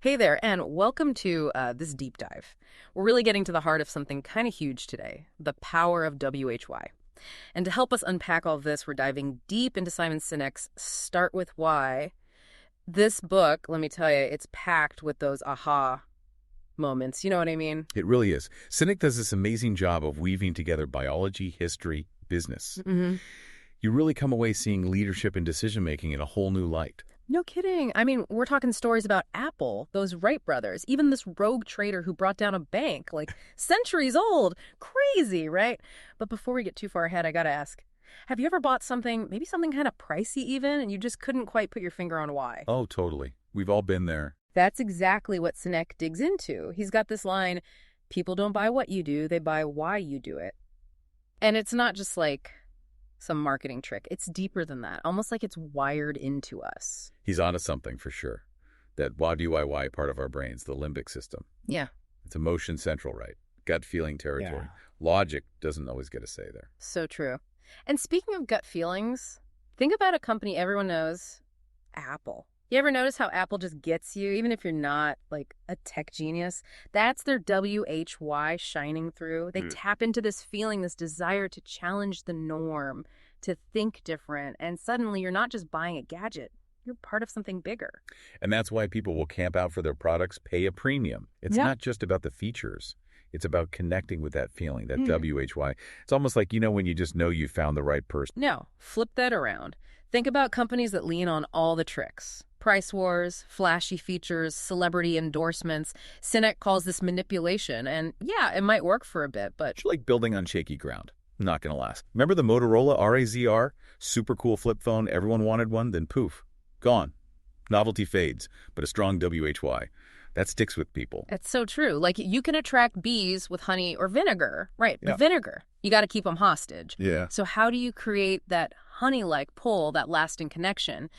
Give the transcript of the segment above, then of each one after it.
Hey there, and welcome to this deep dive. We're really getting to the heart of something kind of huge today, the power of WHY. And to help us unpack all of this, we're diving deep into Simon Sinek's Start With Why. This book, let me tell you, it's packed with those aha moments. You know what I mean? It really is. Sinek does this amazing job of weaving together biology, history, business. Mm-hmm. You really come away seeing leadership and decision-making in a whole new light. No kidding. I mean, we're talking stories about Apple, those Wright brothers, even this rogue trader who brought down a bank, like centuries old. Crazy, right? But before we get too far ahead, I gotta ask, have you ever bought something, maybe something kind of pricey even, and you just couldn't quite put your finger on why? Oh, totally. We've all been there. That's exactly what Sinek digs into. He's got this line, people don't buy what you do, they buy why you do it. And it's not just like some marketing trick. It's deeper than that, almost like it's wired into us. He's onto something for sure. That why part of our brains, the limbic system. Yeah. It's emotion central, right? Gut feeling territory. Yeah. Logic doesn't always get a say there. So true. And speaking of gut feelings, think about a company everyone knows, Apple. You ever notice how Apple just gets you, even if you're not like a tech genius? That's their WHY shining through. They tap into this feeling, this desire to challenge the norm, to think different. And suddenly you're not just buying a gadget. You're part of something bigger. And that's why people will camp out for their products, pay a premium. It's Yeah. not just about the features. It's about connecting with that feeling, that WHY. It's almost like, when you just know you found the right person. No, flip that around. Think about companies that lean on all the tricks. Price wars, flashy features, celebrity endorsements. Sinek calls this manipulation. And yeah, it might work for a bit, but It's like building on shaky ground. Not going to last. Remember the Motorola RAZR? Super cool flip phone. Everyone wanted one, then poof. Gone. Novelty fades, but a strong WHY. That sticks with people. it's so true. Like you can attract bees with honey or vinegar. Right, Yeah. but vinegar. You got to keep them hostage. Yeah. So how do you create that honey-like pull, that lasting connection?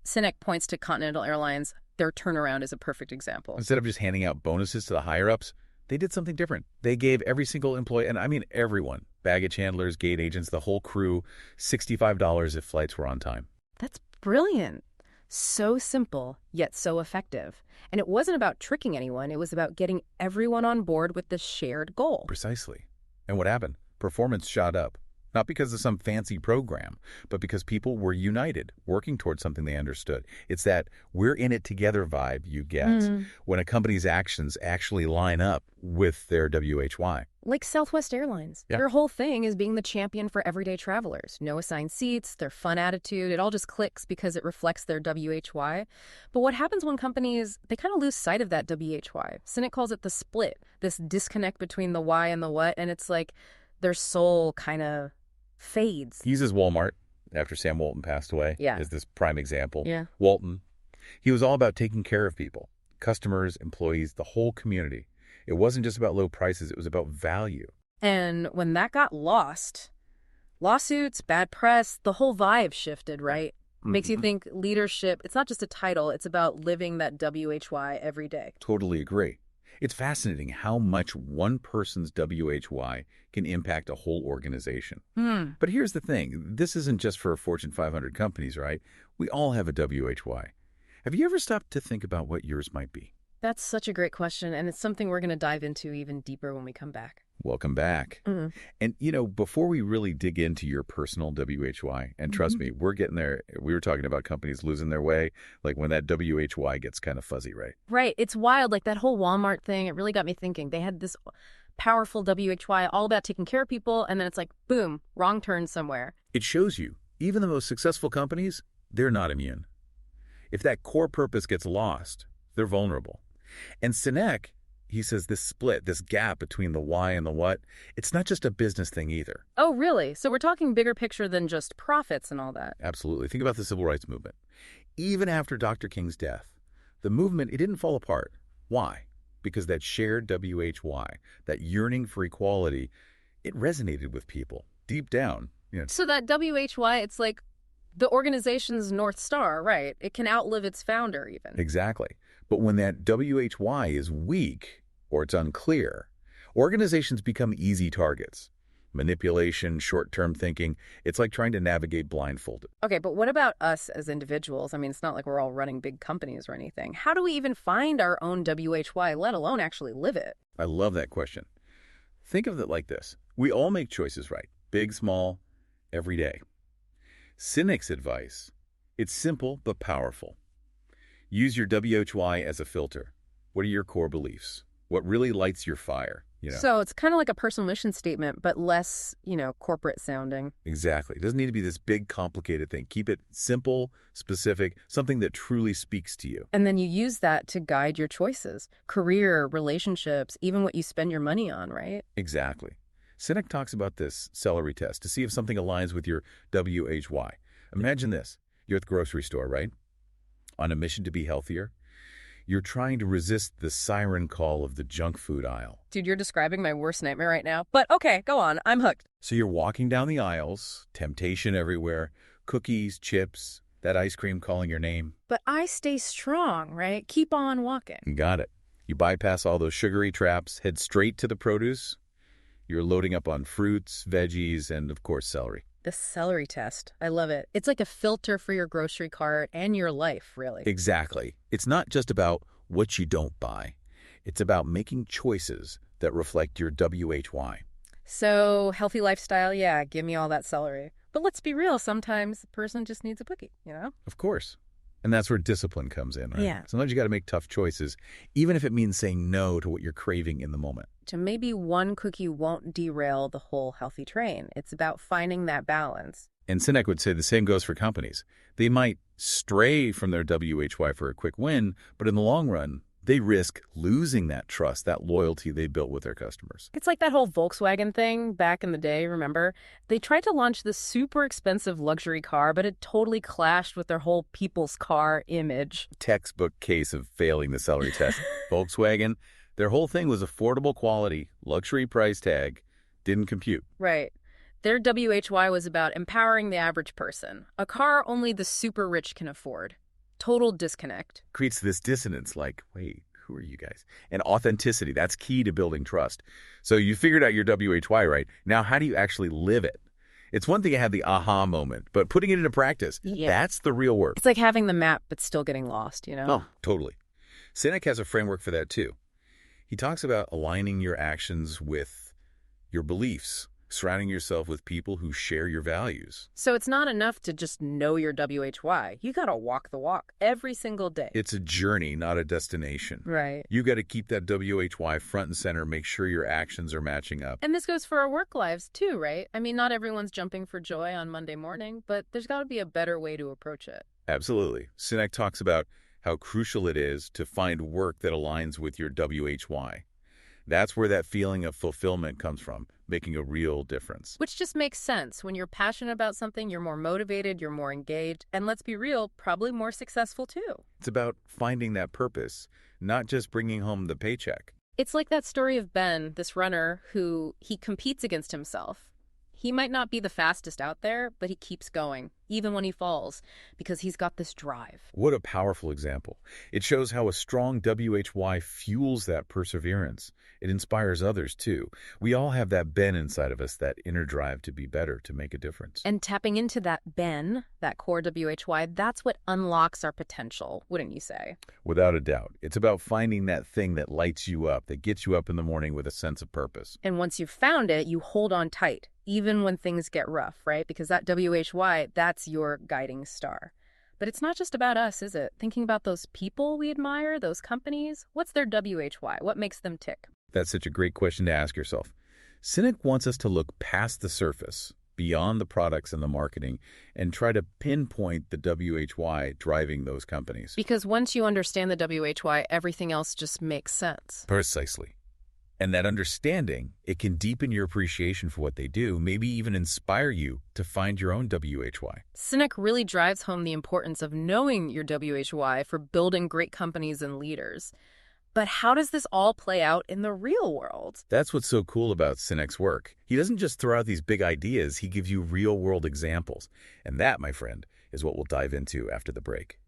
Sinek points to Continental Airlines. Their turnaround is a perfect example. Instead of just handing out bonuses to the higher-ups, they did something different. They gave every single employee, and I mean everyone, baggage handlers, gate agents, the whole crew, $65 if flights were on time. That's brilliant. So simple, yet so effective. And it wasn't about tricking anyone. It was about getting everyone on board with the shared goal. Precisely. And what happened? Performance shot up. Not because of some fancy program, but because people were united, working towards something they understood. It's that we're in it together vibe you get when a company's actions actually line up with their WHY. Like Southwest Airlines. Yeah. Their whole thing is being the champion for everyday travelers. No assigned seats, their fun attitude. It all just clicks because it reflects their WHY. But what happens when companies, they kind of lose sight of that WHY? Sinek calls it the split, this disconnect between the why and the what. And it's like their soul kind of fades. He uses Walmart, after Sam Walton passed away, Yeah. as this prime example. Yeah. Walton, he was all about taking care of people, customers, employees, the whole community. It wasn't just about low prices, it was about value. And when that got lost, lawsuits, bad press, the whole vibe shifted, right? Makes you think leadership, it's not just a title, it's about living that WHY every day. Totally agree. It's fascinating how much one person's WHY can impact a whole organization. But here's the thing. This isn't just for Fortune 500 companies, right? We all have a WHY. Have you ever stopped to think about what yours might be? That's such a great question, and it's something we're going to dive into even deeper when we come back. Welcome back. And, before we really dig into your personal WHY, and trust me, we're getting there. We were talking about companies losing their way, like when that WHY gets kind of fuzzy, right? Right. It's wild. Like that whole Walmart thing, it really got me thinking. They had this powerful WHY all about taking care of people, and then it's like, boom, wrong turn somewhere. It shows you, even the most successful companies, they're not immune. If that core purpose gets lost, they're vulnerable. And Sinek, he says this split, this gap between the why and the what, it's not just a business thing either. Oh, really? So we're talking bigger picture than just profits and all that. Absolutely. Think about the civil rights movement. Even after Dr. King's death, the movement, it didn't fall apart. Why? Because that shared WHY, that yearning for equality, it resonated with people deep down. So that WHY, it's like the organization's North Star, right? It can outlive its founder even. Exactly. But when that WHY is weak or it's unclear, organizations become easy targets. manipulation, short-term thinking. It's like trying to navigate blindfolded. Okay, but what about us as individuals? I mean, it's not like we're all running big companies or anything. How do we even find our own WHY, let alone actually live it? I love that question. Think of it like this. We all make choices, right? Big, small, every day. Sinek's advice, it's simple but powerful. Use your WHY as a filter. What are your core beliefs? What really lights your fire? So it's kind of like a personal mission statement, but less, corporate sounding. Exactly. It doesn't need to be this big, complicated thing. Keep it simple, specific, something that truly speaks to you. And then you use that to guide your choices, career, relationships, even what you spend your money on, right? Exactly. Sinek talks about this celery test to see if something aligns with your WHY. Imagine this. You're at the grocery store, right? On a mission to be healthier. You're trying to resist the siren call of the junk food aisle. Dude, you're describing my worst nightmare right now. But okay, go on. I'm hooked. So you're walking down the aisles, temptation everywhere, cookies, chips, that ice cream calling your name. But I stay strong, right? Keep on walking. You got it. You bypass all those sugary traps, head straight to the produce. You're loading up on fruits, veggies, and of course, celery. The celery test. I love it. It's like a filter for your grocery cart and your life, really. Exactly. It's not just about what you don't buy. It's about making choices that reflect your WHY. So, healthy lifestyle, yeah, give me all that celery. But let's be real, sometimes a person just needs a cookie, Of course. And that's where discipline comes in, right? Yeah. Sometimes you got to make tough choices, even if it means saying no to what you're craving in the moment. So maybe one cookie won't derail the whole healthy train. It's about finding that balance. And Sinek would say the same goes for companies. They might stray from their WHY for a quick win, but in the long run, they risk losing that trust, that loyalty they built with their customers. It's like that whole Volkswagen thing back in the day, remember? They tried to launch this super expensive luxury car, but it totally clashed with their whole people's car image. Textbook case of failing the celery test. Volkswagen, their whole thing was affordable quality, luxury price tag, didn't compute. Right. Their WHY was about empowering the average person, a car only the super rich can afford. Total disconnect. Creates this dissonance like, wait, who are you guys? And authenticity, that's key to building trust. So you figured out your WHY, right? Now, how do you actually live it? It's one thing to have the aha moment, but putting it into practice, that's the real work. It's like having the map, but still getting lost, Oh, totally. Sinek has a framework for that, too. He talks about aligning your actions with your beliefs, surrounding yourself with people who share your values. So it's not enough to just know your WHY. You got to walk the walk every single day. It's a journey, not a destination. Right. You got to keep that WHY front and center, make sure your actions are matching up. And this goes for our work lives too, right? I mean, not everyone's jumping for joy on Monday morning, but there's got to be a better way to approach it. Absolutely. Sinek talks about how crucial it is to find work that aligns with your WHY. That's where that feeling of fulfillment comes from, making a real difference. Which just makes sense. When you're passionate about something, you're more motivated, you're more engaged, and let's be real, probably more successful too. It's about finding that purpose, not just bringing home the paycheck. It's like that story of Ben, this runner who he competes against himself. He might not be the fastest out there, but he keeps going, even when he falls, because he's got this drive. What a powerful example. It shows how a strong WHY fuels that perseverance. It inspires others, too. We all have that Ben inside of us, that inner drive to be better, to make a difference. And tapping into that Ben, that core WHY, that's what unlocks our potential, wouldn't you say? Without a doubt. It's about finding that thing that lights you up, that gets you up in the morning with a sense of purpose. And once you've found it, you hold on tight, even when things get rough, right? Because that WHY, that's your guiding star. But it's not just about us, is it? Thinking about those people we admire, those companies, what's their WHY? What makes them tick? That's such a great question to ask yourself. Sinek wants us to look past the surface, beyond the products and the marketing, and try to pinpoint the WHY driving those companies. Because once you understand the WHY, everything else just makes sense. Precisely. And that understanding, it can deepen your appreciation for what they do, maybe even inspire you to find your own WHY. Sinek really drives home the importance of knowing your WHY for building great companies and leaders. But how does this all play out in the real world? That's what's so cool about Sinek's work. He doesn't just throw out these big ideas, he gives you real-world examples. And that, my friend, is what we'll dive into after the break.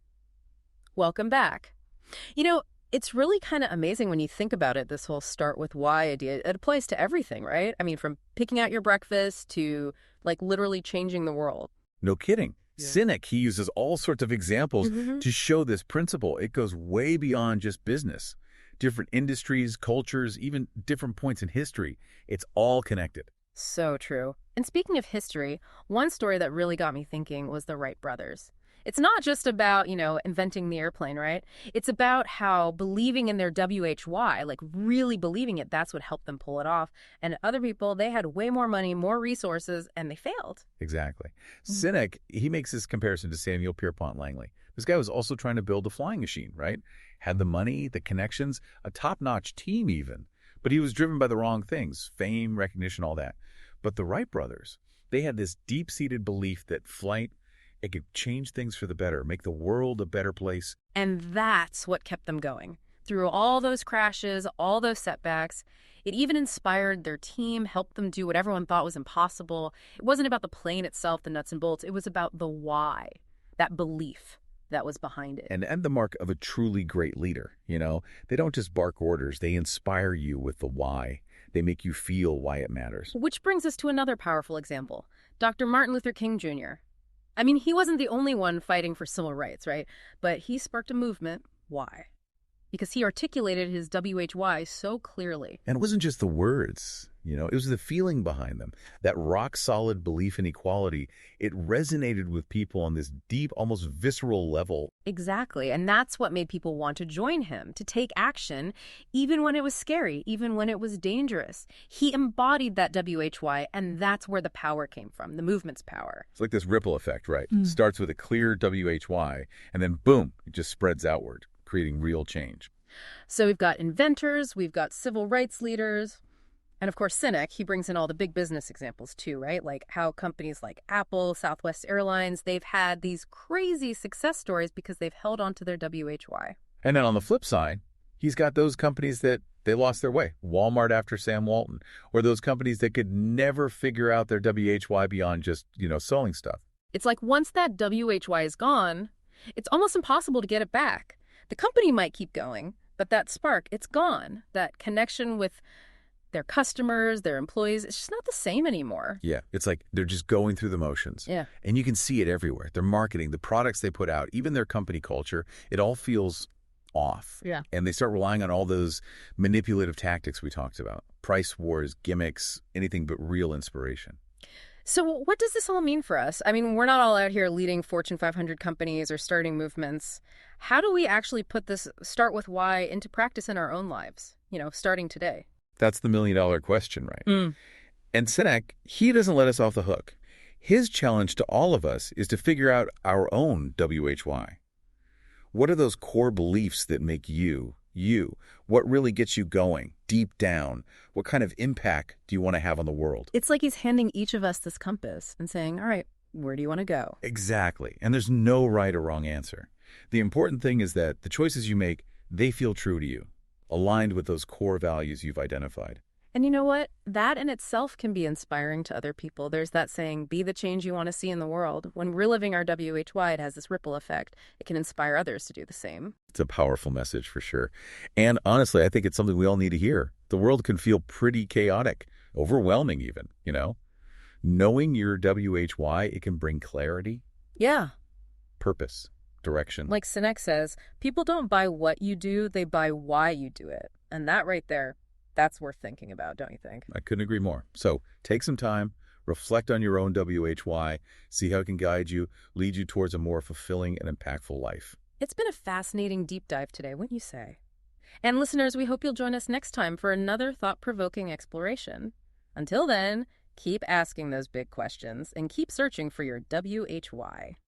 Welcome back. It's really kind of amazing when you think about it, this whole start with why idea. It applies to everything, right? I mean, from picking out your breakfast to like literally changing the world. No kidding. Yeah. Sinek, he uses all sorts of examples Hmm. to show this principle. It goes way beyond just business. Different industries, cultures, even different points in history. It's all connected. So true. And speaking of history, one story that really got me thinking was the Wright brothers. It's not just about, inventing the airplane, right? It's about how believing in their WHY, like really believing it, that's what helped them pull it off. And other people, they had way more money, more resources, and they failed. Exactly. Mm. Sinek, he makes this comparison to Samuel Pierpont Langley. This guy was also trying to build a flying machine, right? Had the money, the connections, a top-notch team even. But he was driven by the wrong things, fame, recognition, all that. But the Wright brothers, they had this deep-seated belief that flight, it could change things for the better, make the world a better place. And that's what kept them going. Through all those crashes, all those setbacks, it even inspired their team, helped them do what everyone thought was impossible. It wasn't about the plane itself, the nuts and bolts. It was about the why, that belief that was behind it. And the mark of a truly great leader, They don't just bark orders, they inspire you with the why. They make you feel why it matters. Which brings us to another powerful example, Dr. Martin Luther King Jr. I mean, he wasn't the only one fighting for civil rights, right? But he sparked a movement. Why? Because he articulated his WHY so clearly. And it wasn't just the words, it was the feeling behind them. That rock-solid belief in equality, it resonated with people on this deep, almost visceral level. Exactly. And that's what made people want to join him, to take action, even when it was scary, even when it was dangerous. He embodied that WHY, and that's where the power came from, the movement's power. It's like this ripple effect, right? Starts with a clear WHY, and then boom, it just spreads outward, creating real change. So we've got inventors, we've got civil rights leaders, and of course Sinek, he brings in all the big business examples too, right? Like how companies like Apple, Southwest Airlines, they've had these crazy success stories because they've held on to their WHY. And then on the flip side, he's got those companies that they lost their way. Walmart after Sam Walton, or those companies that could never figure out their WHY beyond just, selling stuff. It's like once that WHY is gone, it's almost impossible to get it back. The company might keep going, but that spark, it's gone. That connection with their customers, their employees, it's just not the same anymore. Yeah, it's like they're just going through the motions. Yeah. And you can see it everywhere. Their marketing, the products they put out, even their company culture, it all feels off. Yeah. And they start relying on all those manipulative tactics we talked about. Price wars, gimmicks, anything but real inspiration. So what does this all mean for us? I mean, we're not all out here leading Fortune 500 companies or starting movements. How do we actually put this start with why into practice in our own lives, starting today? That's the million-dollar question, right? And Sinek, he doesn't let us off the hook. His challenge to all of us is to figure out our own WHY. What are those core beliefs that make you, you? What really gets you going, deep down? What kind of impact do you want to have on the world? It's like he's handing each of us this compass and saying, all right, where do you want to go? Exactly. And there's no right or wrong answer. The important thing is that the choices you make, they feel true to you, aligned with those core values you've identified. And you know what? That in itself can be inspiring to other people. There's that saying, be the change you want to see in the world. When we're living our WHY, it has this ripple effect. It can inspire others to do the same. It's a powerful message for sure. And honestly, I think it's something we all need to hear. The world can feel pretty chaotic, overwhelming even, Knowing your WHY, it can bring clarity. Yeah. Purpose, direction. Like Sinek says, people don't buy what you do, they buy why you do it. And that right there, that's worth thinking about, don't you think? I couldn't agree more. So take some time, reflect on your own WHY, see how it can guide you, lead you towards a more fulfilling and impactful life. It's been a fascinating deep dive today, wouldn't you say? And listeners, we hope you'll join us next time for another thought-provoking exploration. Until then, keep asking those big questions and keep searching for your WHY.